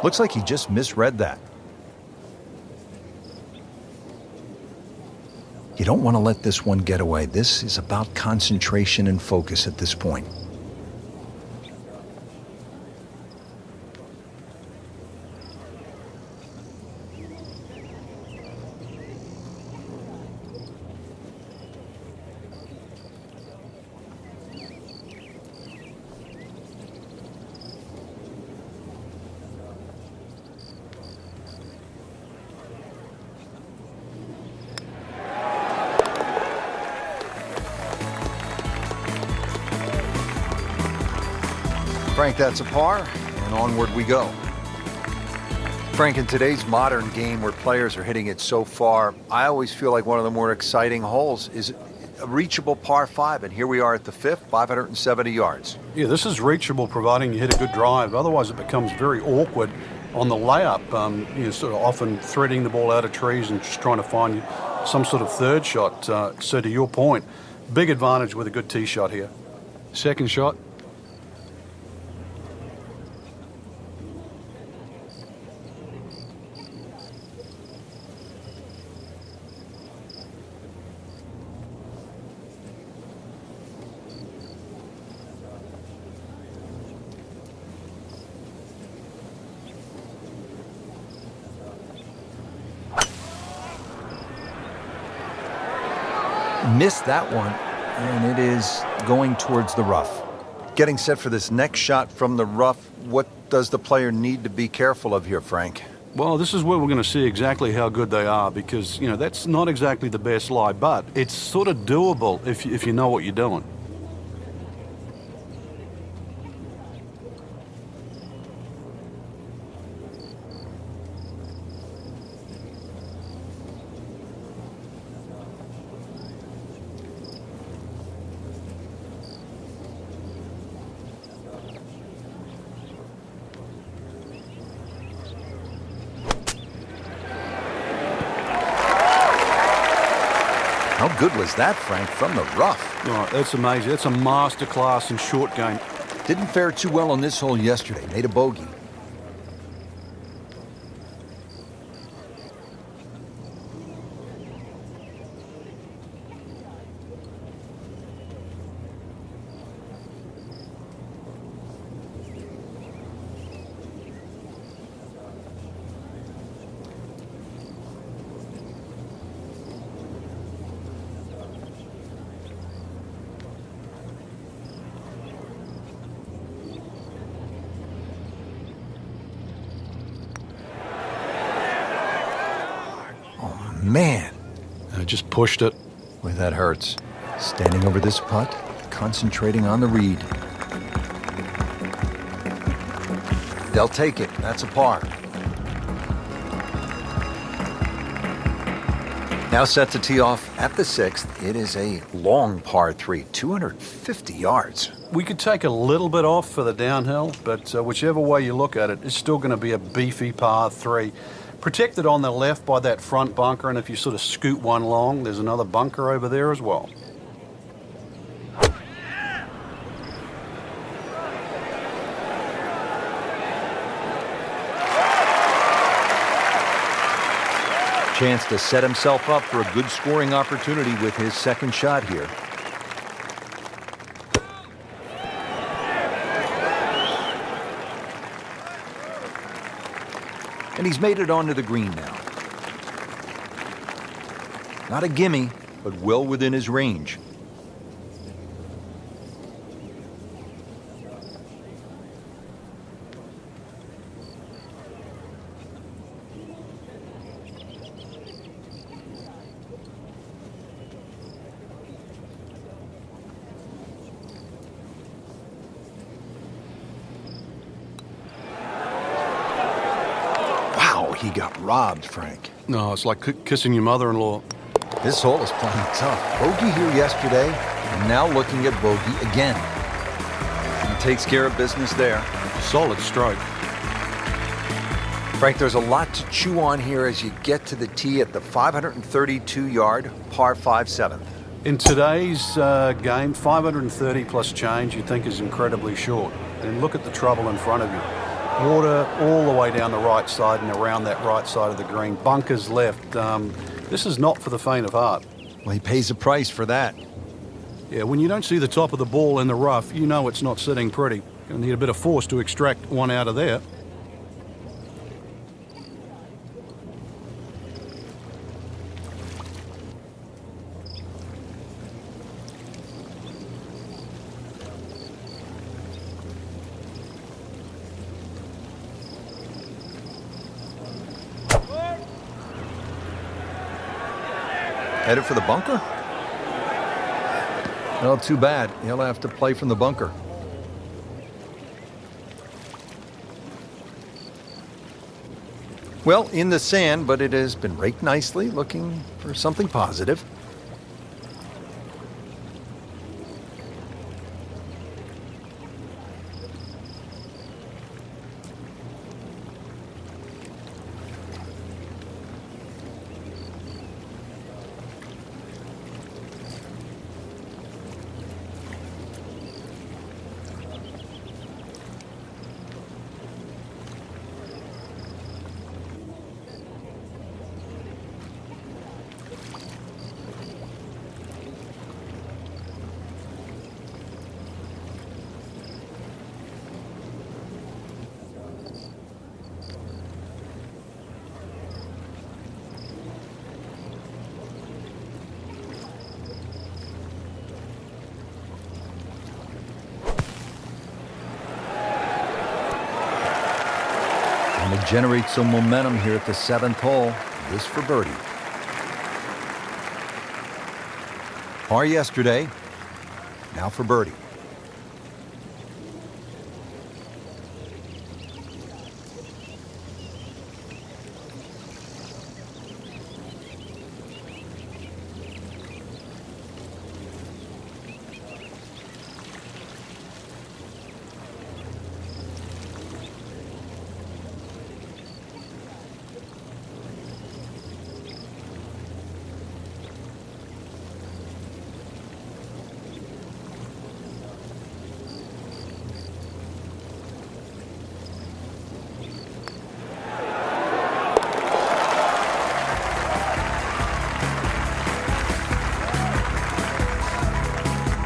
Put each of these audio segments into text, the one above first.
Looks like he just misread that. You don't want to let this one get away. This is about concentration and focus at this point. Frank, that's a par, and onward we go. Frank, in today's modern game where players are hitting it so far, I always feel like one of the more exciting holes is a reachable par 5, and here we are at the 5th, 570 yards. Yeah, this is reachable providing you hit a good drive. Otherwise, it becomes very awkward on the layup. You're sort of often threading the ball out of trees and just trying to find some sort of third shot. So to your point, big advantage with a good tee shot here. Second shot. Missed that one, and it is going towards the rough. Getting set for this next shot from the rough, what does the player need to be careful of here, Frank? Well, this is where we're going to see exactly how good they are because, you know, that's not exactly the best lie, but it's sort of doable if you know what you're doing. How good was that, Frank, from the rough? Oh, that's amazing. That's a masterclass in short game. Didn't fare too well on this hole yesterday. Made a bogey. Man, I just pushed it. Boy, that hurts. Standing over this putt, concentrating on the read. They'll take it. That's a par. Now set to tee off at the 6th. It is a long par 3, 250 yards. We could take a little bit off for the downhill, but whichever way you look at it, it's still going to be a beefy par 3. Protected on the left by that front bunker, and if you sort of scoot one long, there's another bunker over there as well. Chance to set himself up for a good scoring opportunity with his second shot here. And he's made it onto the green now. Not a gimme, but well within his range. He got robbed, Frank. No, it's like kissing your mother-in-law. This hole is playing tough. Bogey here yesterday, and now looking at bogey again. He takes care of business there. Solid stroke. Frank, there's a lot to chew on here as you get to the tee at the 532-yard par 5 7th. In today's game, 530 plus change you think is incredibly short. And look at the trouble in front of you. Water all the way down the right side and around that right side of the green. Bunkers left. This is not for the faint of heart. Well, he pays a price for that. Yeah, when you don't see the top of the ball in the rough, you know it's not sitting pretty. Going to need a bit of force to extract one out of there. Headed for the bunker? Well, too bad. He'll have to play from the bunker. Well, in the sand, but it has been raked nicely, looking for something positive. And to generate some momentum here at the 7th hole, this for birdie. Par yesterday, now for birdie.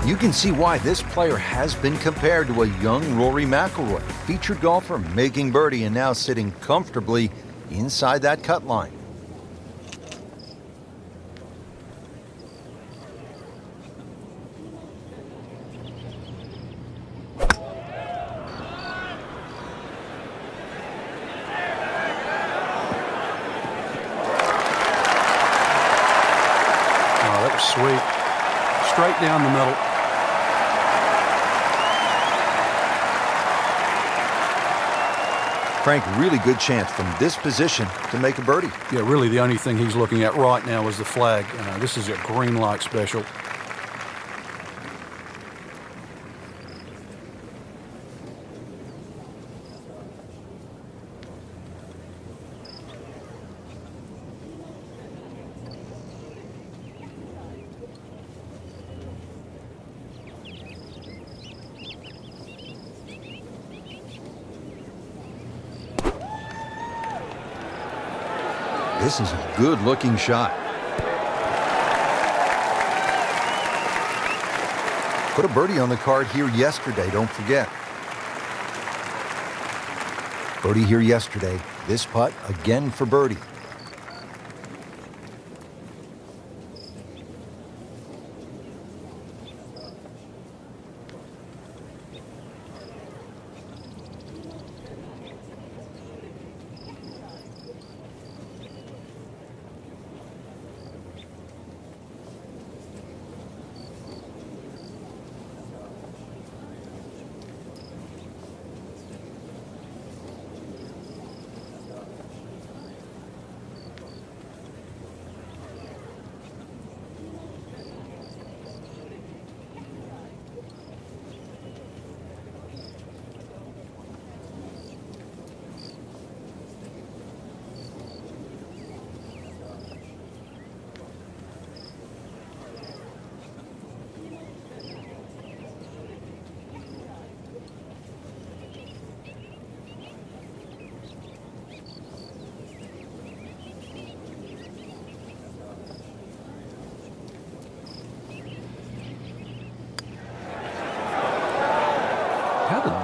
You can see why this player has been compared to a young Rory McIlroy, featured golfer making birdie and now sitting comfortably inside that cut line. Oh, that was sweet. Straight down the middle. Frank, really good chance from this position to make a birdie. Yeah, really the only thing he's looking at right now is the flag. This is a green light special. This is a good-looking shot. Put a birdie on the card here yesterday, don't forget. Birdie here yesterday. This putt again for birdie.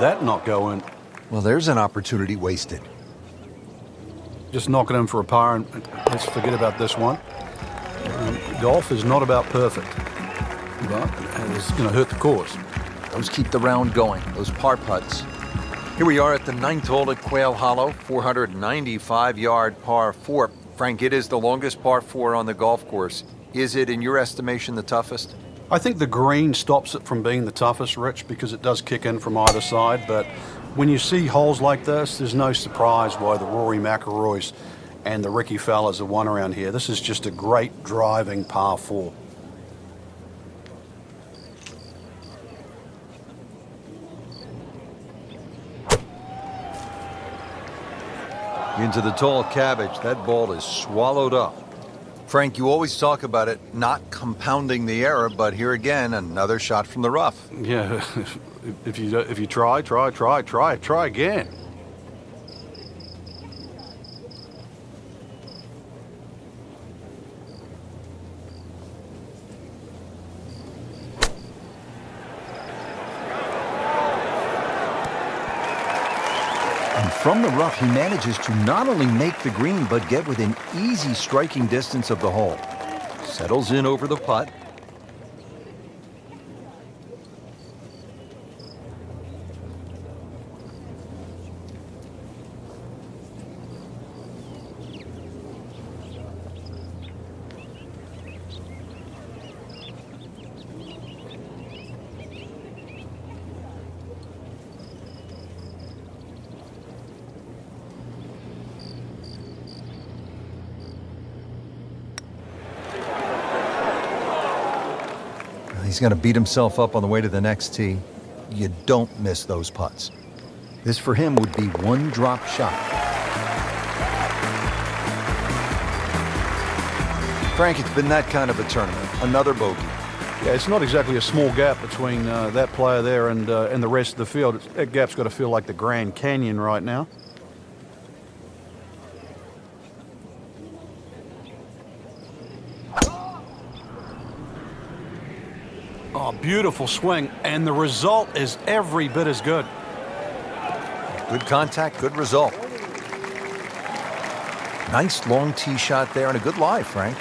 that not go in? Well, there's an opportunity wasted. Just knock it in for a par, and let's forget about this one. Golf is not about perfect, but it's going to hurt the course. Those keep the round going, those par putts. Here we are at the 9th hole at Quail Hollow, 495-yard par 4. Frank, it is the longest par 4 on the golf course. Is it, in your estimation, the toughest? I think the green stops it from being the toughest, Rich, because it does kick in from either side. But when you see holes like this, there's no surprise why the Rory McIlroys and the Ricky Fellas have won around here. This is just a great driving par 4. Into the tall cabbage. That ball is swallowed up. Frank, you always talk about it not compounding the error, but here again, another shot from the rough. Yeah, if you try again. And from the rough, he manages to not only make the green, but get within easy striking distance of the hole. Settles in over the putt. He's going to beat himself up on the way to the next tee. You don't miss those putts. This for him would be one drop shot. Frank, it's been that kind of a tournament. Another bogey. Yeah, it's not exactly a small gap between that player there and the rest of the field. That gap's got to feel like the Grand Canyon right now. Oh, beautiful swing, and the result is every bit as good. Good contact, good result. Nice long tee shot there and a good lie, Frank.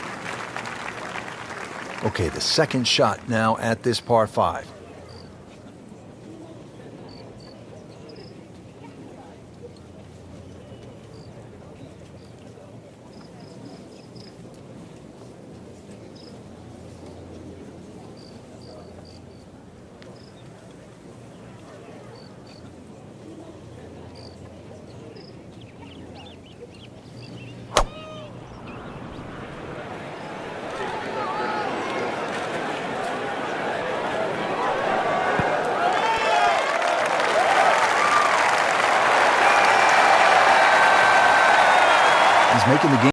Okay, the second shot now at this par 5. He's making the game.